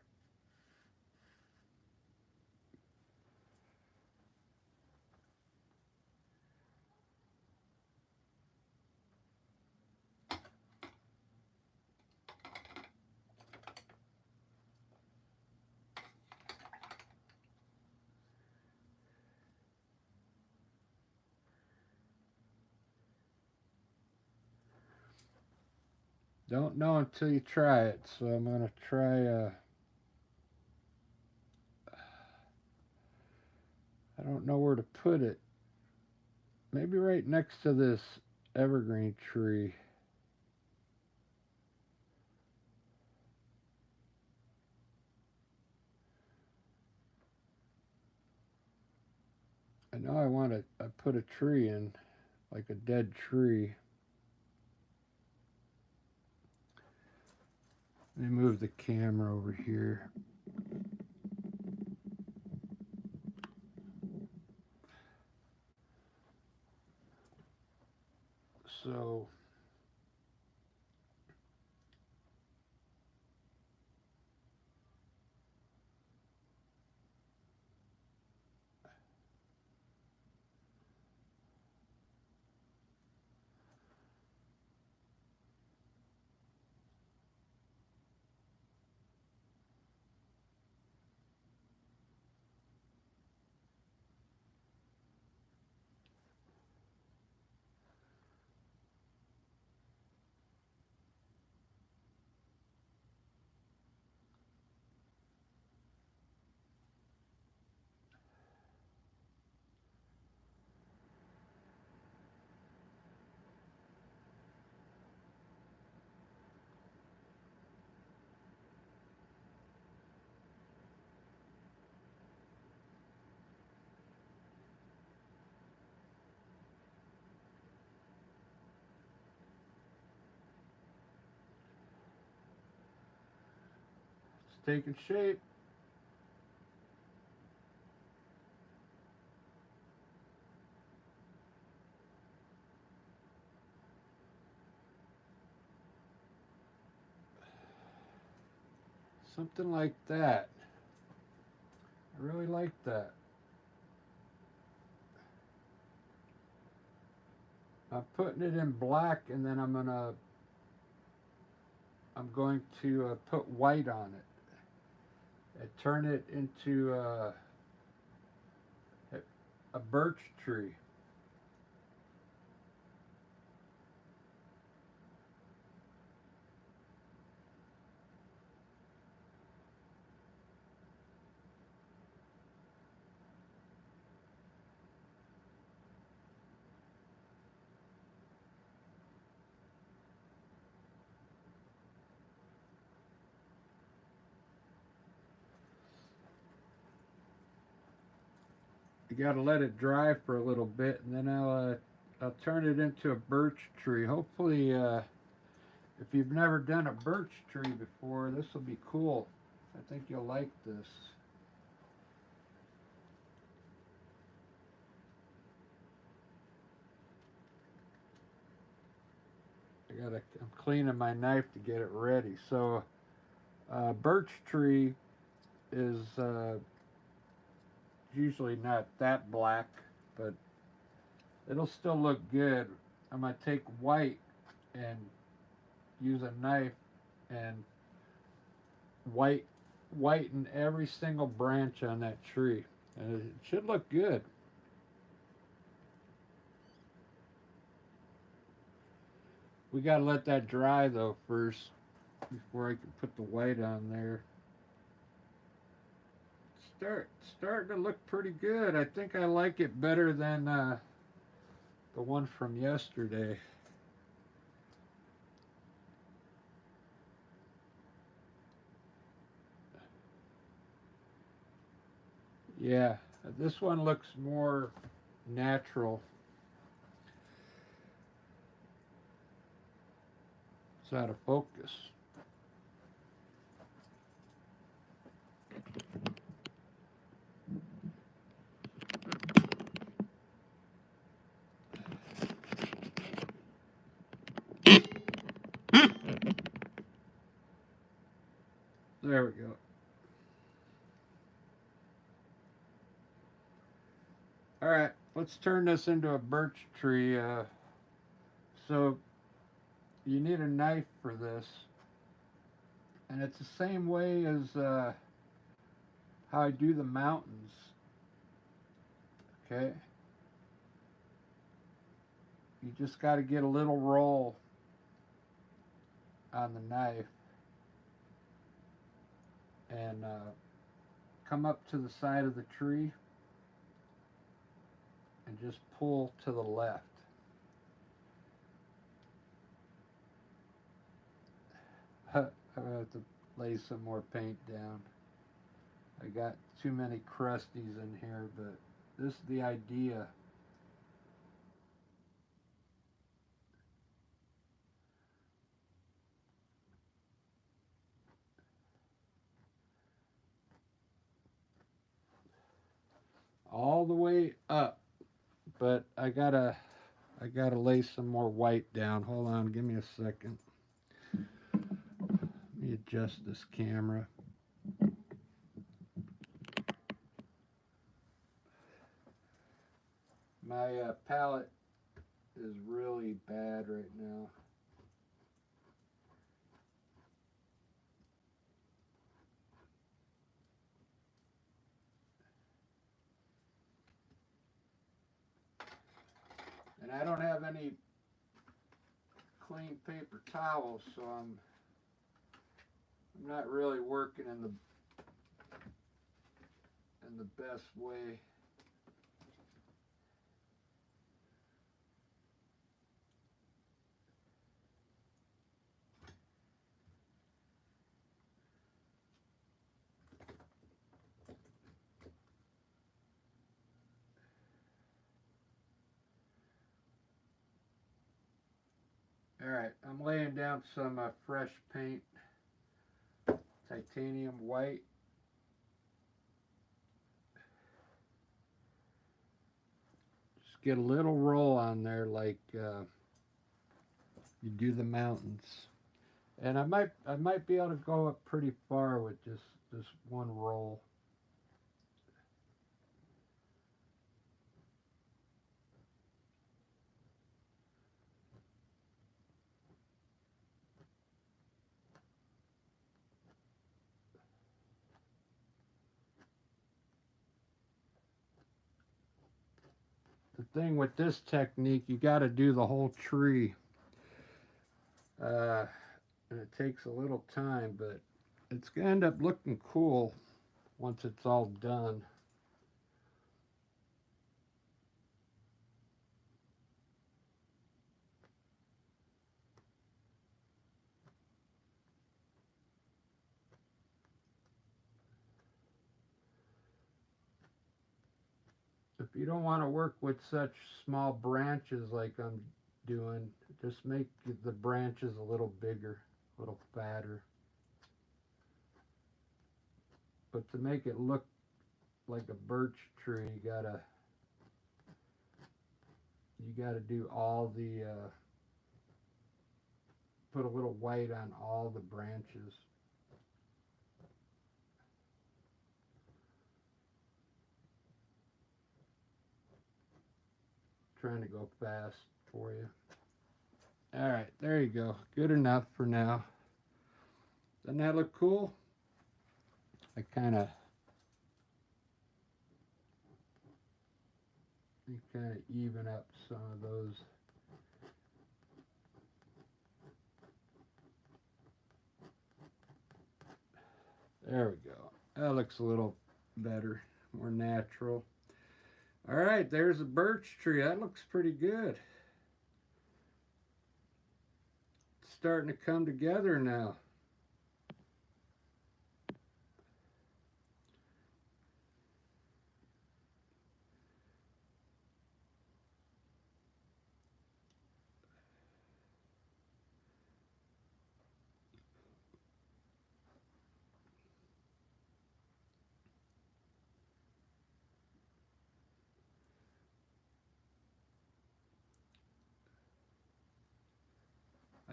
Don't know until you try it, so I'm gonna try. I don't know where to put it. Maybe right next to this evergreen tree. I know I want to put a tree in, like a dead tree. Let me move the camera over here. So it's taking shape. Something like that. I really like that. I'm putting it in black, and then I'm going to put white on it and turn it into a birch tree. You got to let it dry for a little bit, and then I'll turn it into a birch tree. Hopefully, if you've never done a birch tree before, this will be cool. I think you'll like this. I'm cleaning my knife to get it ready. So, birch tree is usually not that black, but it'll still look good. I'm gonna take white and use a knife and white whiten every single branch on that tree, and it should look good. We gotta let that dry though first before I can put the white on there. Starting to look pretty good. I think I like it better than the one from yesterday. Yeah, this one looks more natural. It's out of focus. There we go. All right, let's turn this into a birch tree. So you need a knife for this, and it's the same way as how I do the mountains. Okay, you just got to get a little roll on the knife and come up to the side of the tree and just pull to the left. I'm gonna have to lay some more paint down. I got too many crusties in here, but this is the idea. All the way up, but I I gotta lay some more white down. Hold on, give me a second. Let me adjust this camera. My palette is really bad right now. And I don't have any clean paper towels, so I'm not really working in the best way. Alright, I'm laying down some fresh paint, titanium white. Just get a little roll on there like you do the mountains. And I might be able to go up pretty far with just this one roll. The thing with this technique, you got to do the whole tree. And it takes a little time, but it's going to end up looking cool once it's all done. If you don't want to work with such small branches like I'm doing, just make the branches a little bigger, a little fatter. But to make it look like a birch tree, you gotta do all the put a little white on all the branches. Trying to go fast for you. All right, there you go. Good enough for now. Doesn't that look cool? I kind of even up some of those. There we go. That looks a little better, more natural. All right, there's a birch tree. That looks pretty good. It's starting to come together now.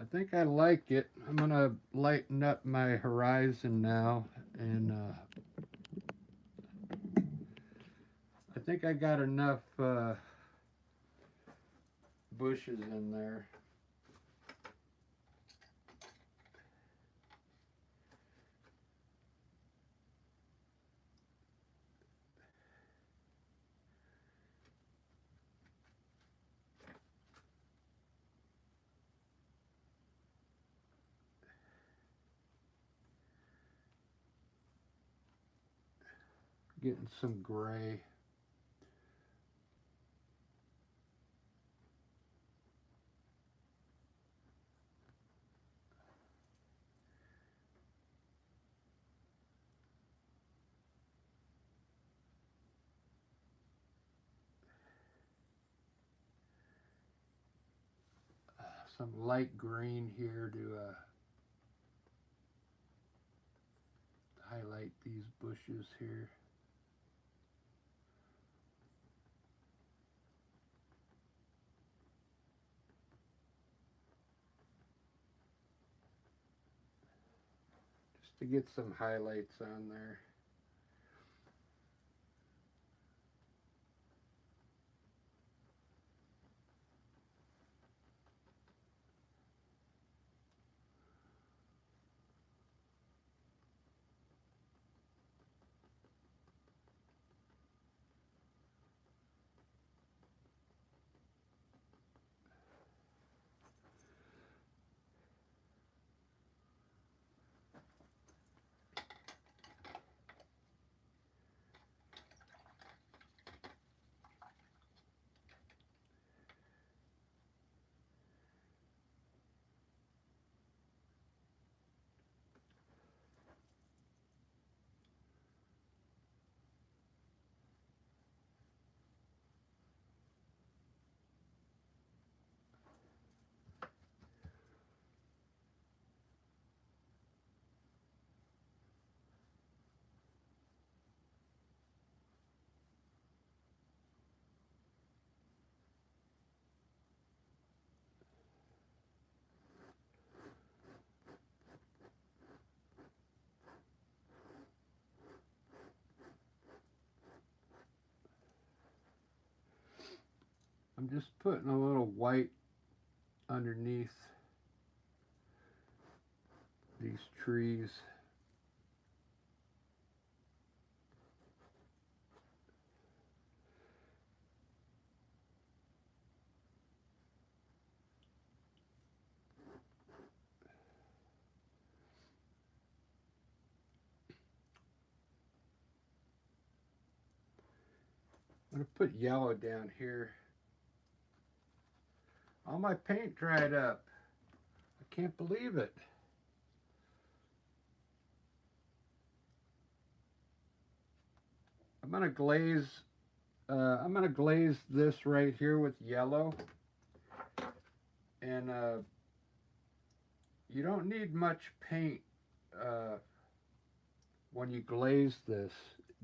I think I like it. I'm gonna lighten up my horizon now, and I think I got enough bushes in there. Getting some gray. Some light green here to highlight these bushes here. to get some highlights on there. I'm just putting a little white underneath these trees. I'm going to put yellow down here. All my paint dried up. I can't believe it. I'm going to glaze this right here with yellow. And you don't need much paint when you glaze this.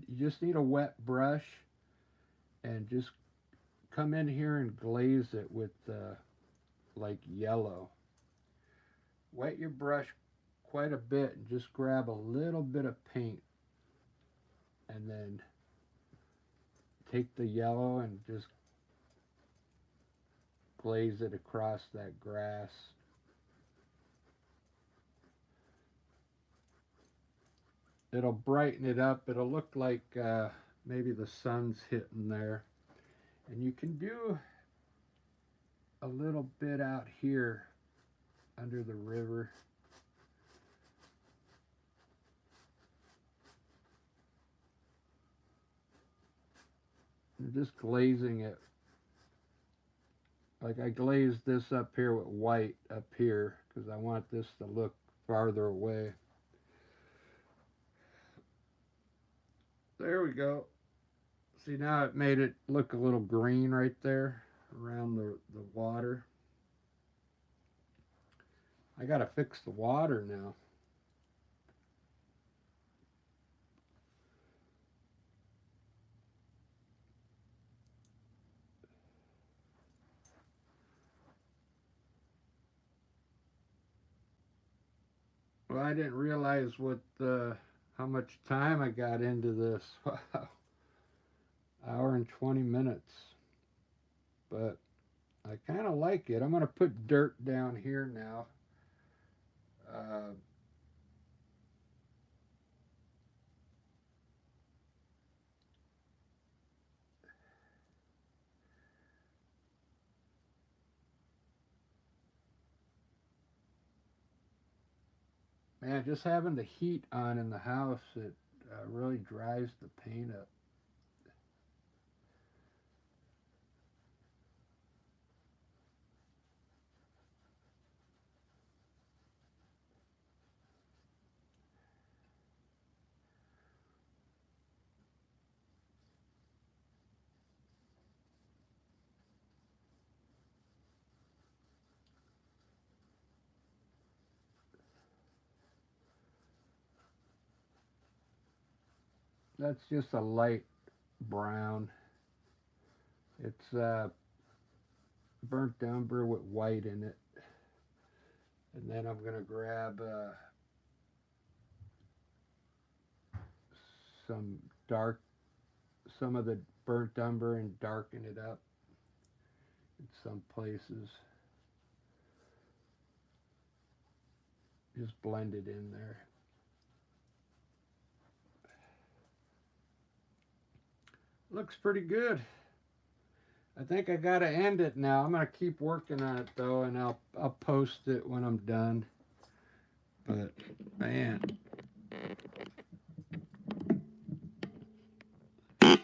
You just need a wet brush and just come in here and glaze it with like yellow. Wet your brush quite a bit and just grab a little bit of paint and then take the yellow and just glaze it across that grass. It'll brighten it up. It'll look like maybe the sun's hitting there. And you can do a little bit out here under the river. I'm just glazing it. Like I glazed this up here with white up here because I want this to look farther away. There we go. See, now it made it look a little green right there around the water. I gotta fix the water now. Well, I didn't realize how much time I got into this. Wow. Hour and 20 minutes. But I kind of like it. I'm going to put dirt down here now. Man, just having the heat on in the house, it really dries the paint up. That's just a light brown. It's burnt umber with white in it. And then I'm going to grab some of the burnt umber and darken it up in some places. Just blend it in there. Looks pretty good. I think I gotta end it now. I'm gonna keep working on it though, and I'll post it when I'm done. But man, a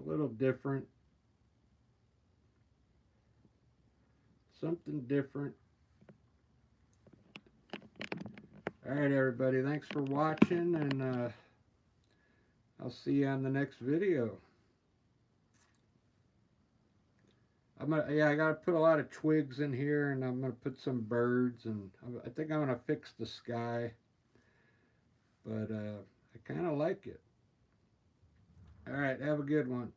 little different, something different. All right, everybody. Thanks for watching, and I'll see you on the next video. I gotta put a lot of twigs in here, and I'm gonna put some birds, and I think I'm gonna fix the sky. But I kind of like it. All right, have a good one.